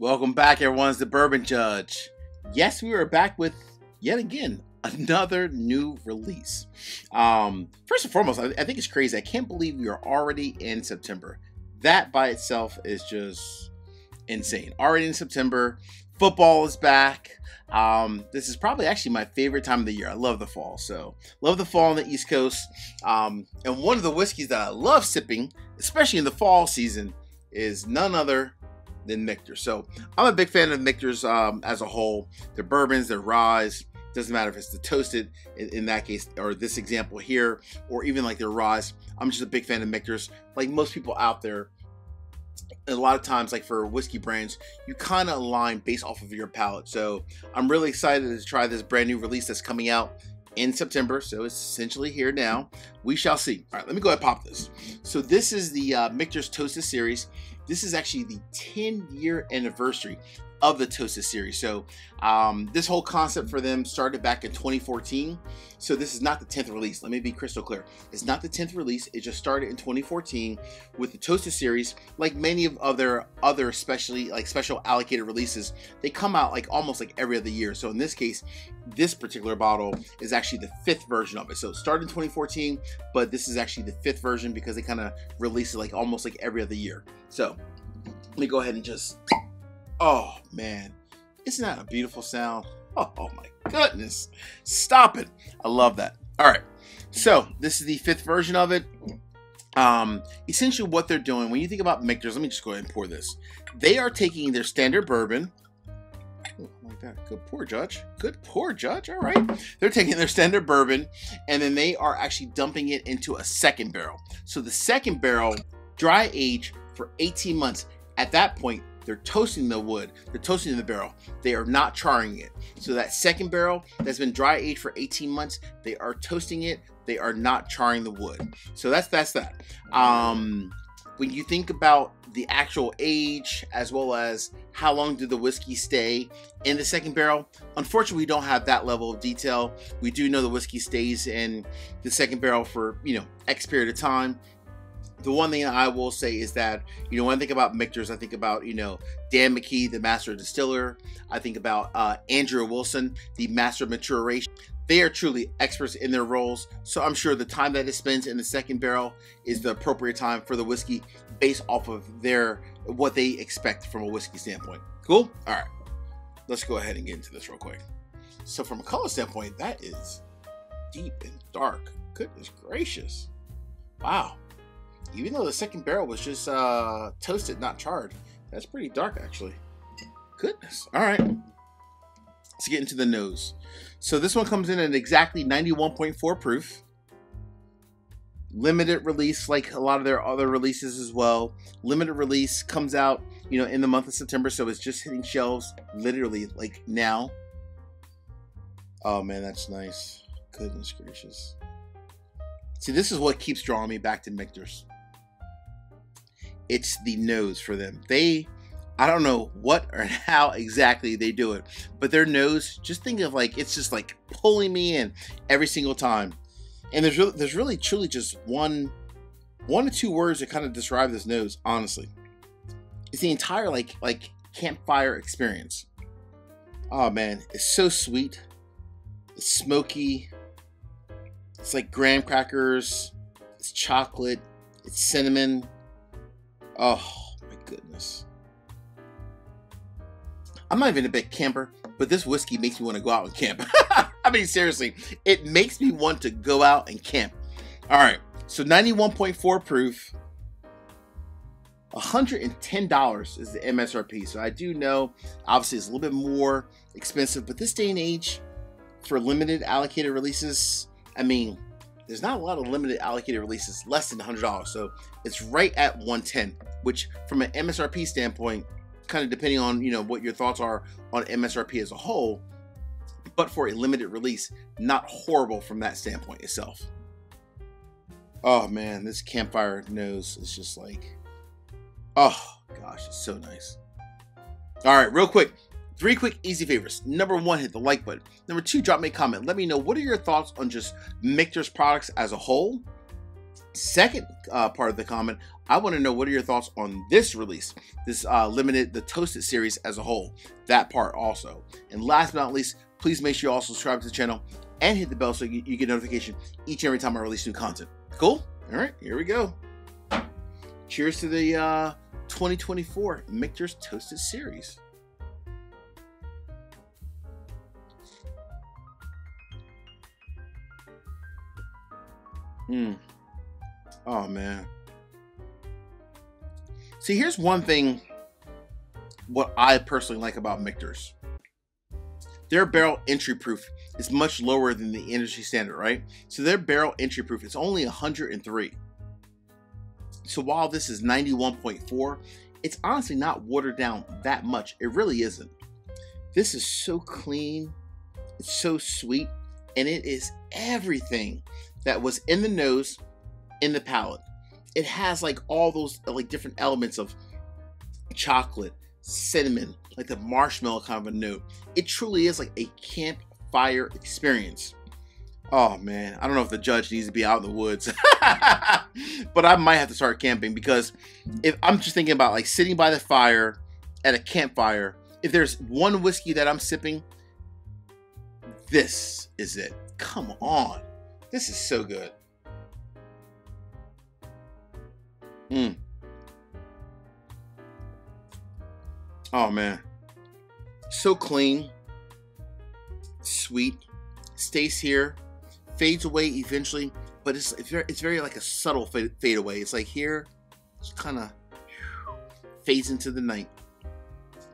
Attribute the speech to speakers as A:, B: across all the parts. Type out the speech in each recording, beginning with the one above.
A: Welcome back, everyone. It's the Bourbon Judge. Yes, we are back with, yet again, another new release. First and foremost, I think it's crazy. I can't believe we are already in September. That by itself is just insane. Already in September. Football is back. This is probably actually my favorite time of the year. I love the fall. So, love the fall on the East Coast. And one of the whiskeys that I love sipping, especially in the fall season, is none other than Michter. So I'm a big fan of Michters as a whole. Their bourbons, their rye, doesn't matter if it's the toasted in that case, or this example here, or even like their rye. I'm just a big fan of Michters. Like most people out there, a lot of times, like for whiskey brands, you kind of align based off of your palate. So I'm really excited to try this brand new release that's coming out in September. So it's essentially here now. We shall see. All right, let me go ahead and pop this. So this is the Michter's Toasted series. This is actually the 10-year anniversary of the Toasted series. So this whole concept for them started back in 2014. So this is not the 10th release. Let me be crystal clear. It's not the 10th release. It just started in 2014 with the Toasted series. Like many of their other, especially like special allocated releases, they come out like almost like every other year. So in this case, this particular bottle is actually the 5th version of it. So it started in 2014, but this is actually the 5th version because they kind of release it like almost like every other year. So let me go ahead and just, oh man, isn't that a beautiful sound? Oh my goodness, stop it. I love that. All right, so this is the 5th version of it. Essentially what they're doing, when you think about Michters, let me just go ahead and pour this. They are taking their standard bourbon. Oh, like that. Good pour, Judge. Good pour, Judge. All right. They're taking their standard bourbon and then they are actually dumping it into a second barrel. So the second barrel, dry age for 18 months. At that point, they're toasting the wood. They're toasting the barrel. They are not charring it. So that second barrel that's been dry aged for 18 months, they are toasting it. They are not charring the wood. So that's that. When you think about the actual age as well as how long do the whiskey stay in the second barrel, unfortunately we don't have that level of detail. We do know the whiskey stays in the second barrel for, X period of time. The one thing I will say is that, when I think about Michters, I think about, Dan McKee, the master distiller. I think about Andrew Wilson, the master maturation. They are truly experts in their roles. So I'm sure the time that it spends in the second barrel is the appropriate time for the whiskey based off of what they expect from a whiskey standpoint. Cool? All right. Let's go ahead and get into this real quick. So from a color standpoint, that is deep and dark. Goodness gracious. Wow. Even though the second barrel was just toasted, not charred. That's pretty dark, actually. Goodness. All right. Let's get into the nose. So this one comes in at exactly 91.4 proof. Limited release, like a lot of their other releases as well. Limited release comes out, in the month of September. So it's just hitting shelves literally like now. Oh, man, that's nice. Goodness gracious. See, this is what keeps drawing me back to Michters. It's the nose for them. I don't know what or how exactly they do it, but their nose, just think of like, it's just like pulling me in every single time. And there's really truly just one or two words that kind of describe this nose, honestly. It's the entire like campfire experience. Oh man, it's so sweet. It's smoky. It's like graham crackers. It's chocolate. It's cinnamon. Oh my goodness. I'm not even a big camper, but this whiskey makes me want to go out and camp. I mean, seriously, it makes me want to go out and camp. All right, so 91.4 proof. $110 is the MSRP. So I do know, obviously, it's a little bit more expensive, but this day and age, for limited allocated releases, I mean, there's not a lot of limited allocated releases less than $100. So it's right at 110, which from an MSRP standpoint, kind of depending on, what your thoughts are on MSRP as a whole, but for a limited release, not horrible from that standpoint itself. Oh man, this campfire nose is just like, oh gosh, it's so nice. All right, real quick. 3 quick, easy favors. Number 1, hit the like button. Number 2, drop me a comment. Let me know what are your thoughts on just Michter's products as a whole. Second part of the comment, I want to know what are your thoughts on this release, this limited, the Toasted series as a whole, that part also. And last but not least, please make sure you also subscribe to the channel and hit the bell so you get notification each and every time I release new content. Cool? All right, here we go. Cheers to the 2024 Michter's Toasted series. Oh man. See, here's one thing what I personally like about Michter's. Their barrel entry proof is much lower than the industry standard, right? So their barrel entry proof is only 103. So while this is 91.4, it's honestly not watered down that much. It really isn't. This is so clean, it's so sweet, and it is everything that was in the nose, in the palate. It has like all those like different elements of chocolate, cinnamon, like the marshmallow kind of a note. It truly is like a campfire experience. Oh man, I don't know if the judge needs to be out in the woods, but I might have to start camping, because if I'm just thinking about like sitting by the fire at a campfire, if there's one whiskey that I'm sipping, this is it. Come on, this is so good. Oh man, so clean, sweet, stays here, fades away eventually, but it's very like a subtle fade away. It's like here, it's kind of fades into the night,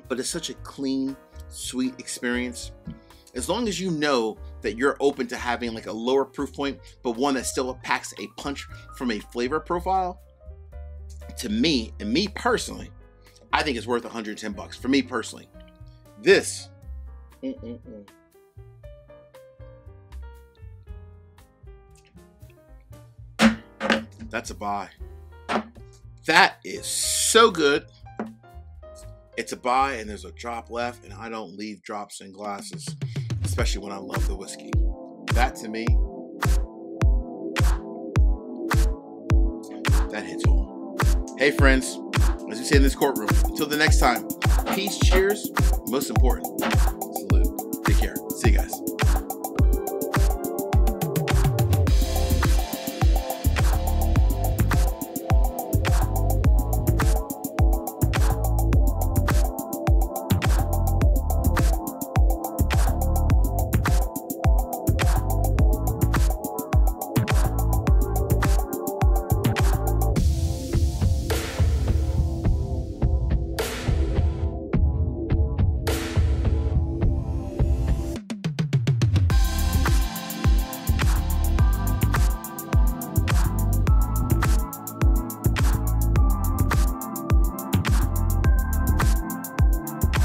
A: but it's such a clean, sweet experience. As long as you know that you're open to having like a lower proof point, but one that still packs a punch from a flavor profile, to me, and me personally, I think it's worth 110 bucks. For me personally, this, that's a buy. That is so good. It's a buy, and there's a drop left, and I don't leave drops in glasses, especially when I love the whiskey. That to me, that hits home. Hey friends, as we say in this courtroom, until the next time, peace, cheers, most important,